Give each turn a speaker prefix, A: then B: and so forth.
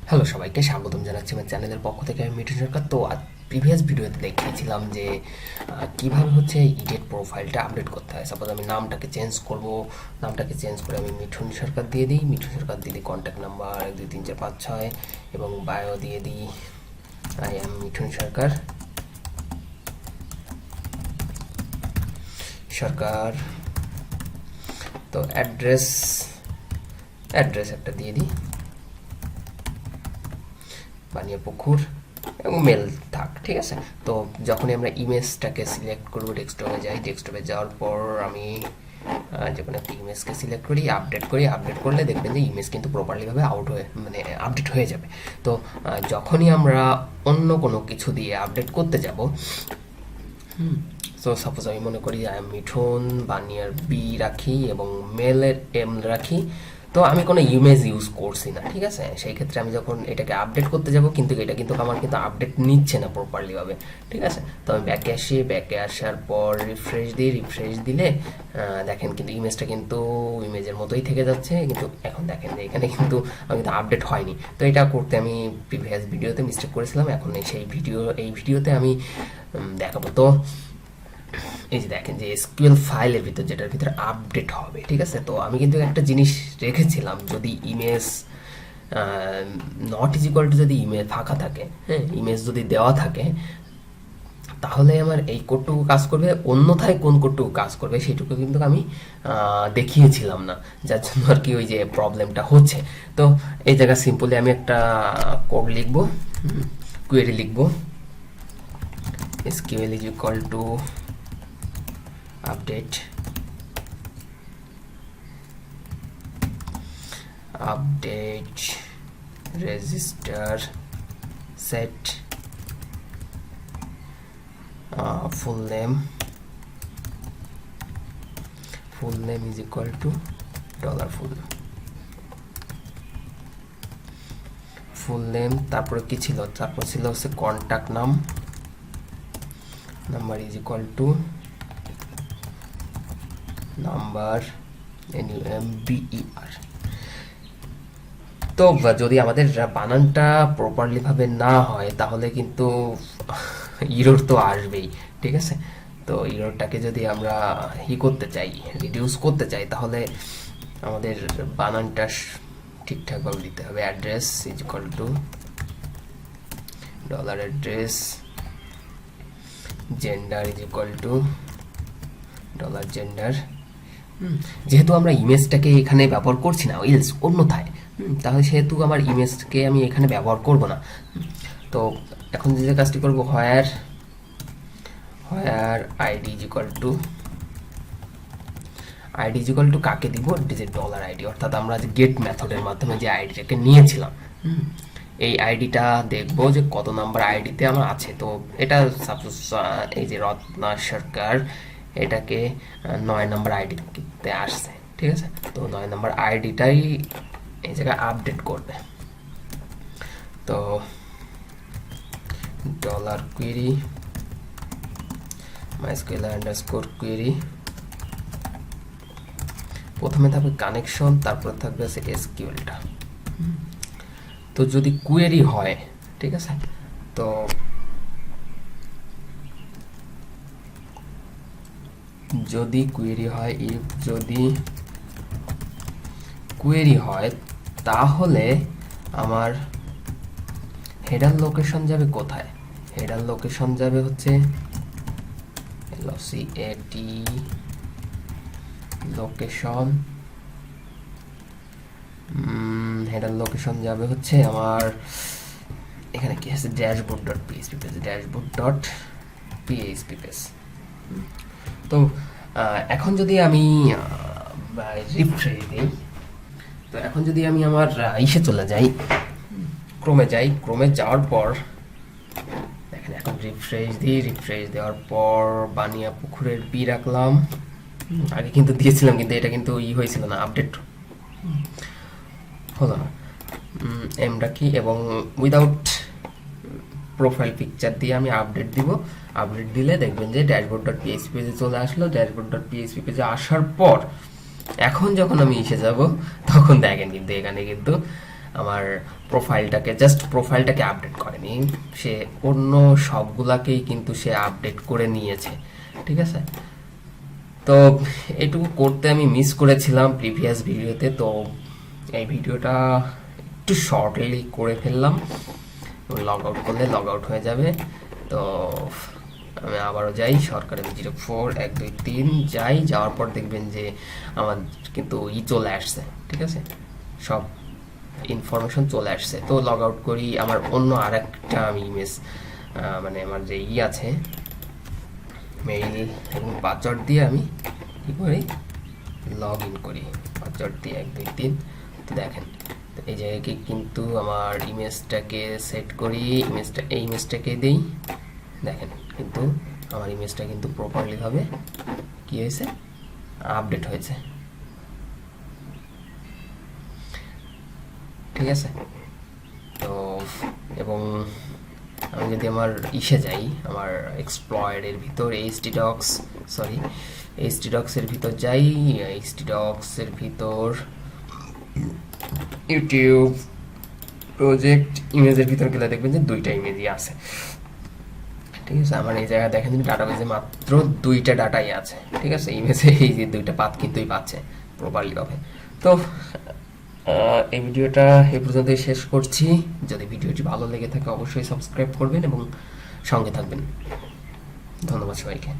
A: Hello সবাইকে স্বাগতম জানাচ্ছি আমার চ্যানেলের পক্ষ থেকে। আমি মিঠুন সরকার। তো প্রিভিয়াস ভিডিওতে দেখিয়েছিলাম যে কিভাবে হচ্ছে ইডিট প্রোফাইলটা আপডেট করতে হয়। সাপোজ আমি নামটাকে চেঞ্জ করব, নামটাকে চেঞ্জ করে আমি মিঠুন সরকার দিয়ে দিই, মিঠুন সরকার দিয়ে দিই কন্ট্যাক্ট নাম্বার 1 2 3 4 5 6 এবং বায়ো দিয়ে দিই আই এম মিঠুন সরকার সরকার। তো অ্যাড্রেস একটা দিয়ে দিই বানিয়াপুকুর এবং মেল থাক, ঠিক আছে। তো যখনই আমরা ইমেজটাকে সিলেক্ট করবো, ডেস্কটপে যাই, ডেস্কটপে যাওয়ার পর আমি যে কোনো একটা ইমেজকে সিলেক্ট করি, আপডেট করলে দেখবেন যে ইমেজ কিন্তু প্রপারলিভাবে আপডেট হয়ে যাবে। তো যখনই আমরা অন্য কোনো কিছু দিয়ে আপডেট করতে যাব, সো সাপোজ আমি মনে করি আই এম মিঠুন বানিয়ার বি রাখি এবং মেলের এম রাখি, তো আমি কোনো ইমেজ ইউজ করছি না, ঠিক আছে। সেই ক্ষেত্রে আমি যখন এটাকে আপডেট করতে যাব, কিন্তু এটা কিন্তু আমার কিন্তু আপডেট নিচ্ছে না প্রপারলিভাবে, ঠিক আছে। তো আমি ব্যাকে আসার পর রিফ্রেশ দিলে দেখেন কিন্তু ইমেজটা কিন্তু ইমেজের মতোই থেকে যাচ্ছে, কিন্তু এখন দেখেন যে এখানে কিন্তু আমি কিন্তু আপডেট হয়নি। তো এটা করতে আমি প্রিভিয়াস ভিডিওতে মিস্টেক করেছিলাম, এখন এই ভিডিওতে আমি দেখাবো। তো এই যে দেখেন যে এসকিউএল ফাইলের ভিতর, যেটার ভিতরে আপডেট হবে, ঠিক আছে। তো আমি কিন্তু একটা জিনিস রেখেছিলাম, যদি image not is equal to যদি ইমেজ ফাঁকা থাকে, হ্যাঁ, ইমেজ যদি দেওয়া থাকে, তাহলে আমার এই কোডটুকু কাজ করবে, অন্যথায় কোন কোডটুকু কাজ করবে সেটুকু কিন্তু আমি দেখিয়েছিলাম না, যার জন্য আর কি ওই যে প্রবলেমটা হচ্ছে। তো এই জায়গায় সিম্পলি আমি একটা কোড লিখবো, কোয়েরি লিখবো, SQL is equal to update register set full name is equal to full name তারপরে কি ছিল, তারপর ছিল হচ্ছে contact number is equal to number NUMBER। তো যদি আমাদের বানানটা প্রপারলি ভাবে না হয়, তাহলে কিন্তু ইরর তো আসবেই, ঠিক আছে। তো ইররটাকে যদি আমরা করতে চাই, রিডিউস করতে চাই, তাহলে আমাদের বানানটা ঠিকঠাকভাবে দিতে হবে। Address is equal to $address, gender is equal to $gender। যেহেতু আমরা ইমেজটাকে এখানে ব্যবহার করছি না, ইলস অন্যথায়, তাহলে সেহেতু আমার ইমেজকে আমি এখানে ব্যবহার করব না। তো এখন যে কাজটি করব, হোয়ার আইডি ইজ ইকুয়াল টু কাকে দিব, ইট ইজ এ $id, অর্থাৎ আমরা যে গেট মেথডের মাধ্যমে যে আইডিটাকে নিয়েছিলাম, এই আইডিটা দেখবো যে কত নাম্বার আইডিতে আমার আছে। তো এটা সাপোজ এই যে রত্না সরকার, এটাকে 9 নম্বর আইডিতে আসছে, ঠিক আছে। তো 9 নম্বর আইডিটাই এই জায়গায় আপডেট করবে। তো $query mysql _query, প্রথমে থাকবে কানেকশন, তারপর থাকবে এসকিউএলটা। তো যদি কোয়েরি হয়, ঠিক আছে, তো যদি কোয়েরি হয়, তাহলে আমার হেডার লোকেশন যাবে কোথায়? হেডার লোকেশন যাবে হচ্ছে LOCAT লোকেশন, হেডার লোকেশন যাবে হচ্ছে আমার এখানে কি আছে, dashboard.php পেজ। তো এখন যদি আমি রিফ্রেশ দিই, তো এখন যদি আমি আমার ইসে চলে যাই, ক্রোমে যাওয়ার পর দেখেন, এখন রিফ্রেশ দেওয়ার পর বানিয়া পুকুরের বি রাখলাম, আগে কিন্তু দিয়েছিলাম, কিন্তু এটা কিন্তু হয়েছিল না, আপডেট হলো না। এম রাখি এবং উইদাউট প্রোফাইল পিকচার দিয়ে আমি আপডেট দিব। আপডেট দিলে দেখবেন যে dashboard.php পেজে চলে আসলো। dashboard.php পেজে আসার পর এখন যখন আমি এসে যাব, তখন দেখেন কিন্তু এখানে কিন্তু আমার প্রোফাইলটাকে আপডেট করেনি, সে অন্য সবগুলাকেই কিন্তু সে আপডেট করে নিয়েছে, ঠিক আছে। তো এটুকু করতে আমি মিস করেছিলাম প্রিভিয়াস ভিডিওতে, তো এই ভিডিওটা একটু শর্টলি করে ফেললাম। লগ আউট করলে লগ আউট হয়ে যাবে। তো আমি আবারও যাই সরকারের 04123123 যাই, যাওয়ার পর দেখবেন যে আমার কিন্তু চলে আসছে, ঠিক আছে, সব ইনফরমেশন চলে আসছে। তো লগ আউট করি, আমার অন্য আরেকটা আমি ইমেজ মানে আমার যে আছে মেইল এবং পাসওয়ার্ড দিয়ে আমি কী করি, লগ ইন করি পাসওয়ার্ড দিয়ে 123। তো দেখেন, তো এই জায়গায় কিন্তু আমার ইমেজটাকে সেট করি, এই ইমেজটাকে দিই, দেখেন কিন্তু আমার ইমেজটা কিন্তু প্রপারলিভাবে কী হয়েছে, আপডেট হয়েছে, ঠিক আছে। তো এবং আমি যদি আমার যাই, আমার এক্সপ্লয়েডের ভিতর এইচটিডক্সের ভিতর যাই, এইচটিডক্সের ভিতর ইউটিউব প্রজেক্ট ইমেজের ভিতর গেলে দেখবেন যে 2টা ইমেজই আছে, ঠিক আছে। আমার এই জায়গায় দেখেন ডাটাবেজে মাত্র 2টা ডাটাই আছে, ঠিক আছে। ইমেজে এই যে 2টা পাথ কিন্তুই পাচ্ছে প্রপারলি ভাবে। তো এই ভিডিওটা এই পর্যন্তই শেষ করছি। যদি ভিডিওটি ভালো লেগে থাকে অবশ্যই সাবস্ক্রাইব করবেন এবং সঙ্গে থাকবেন। ধন্যবাদ সবাইকে।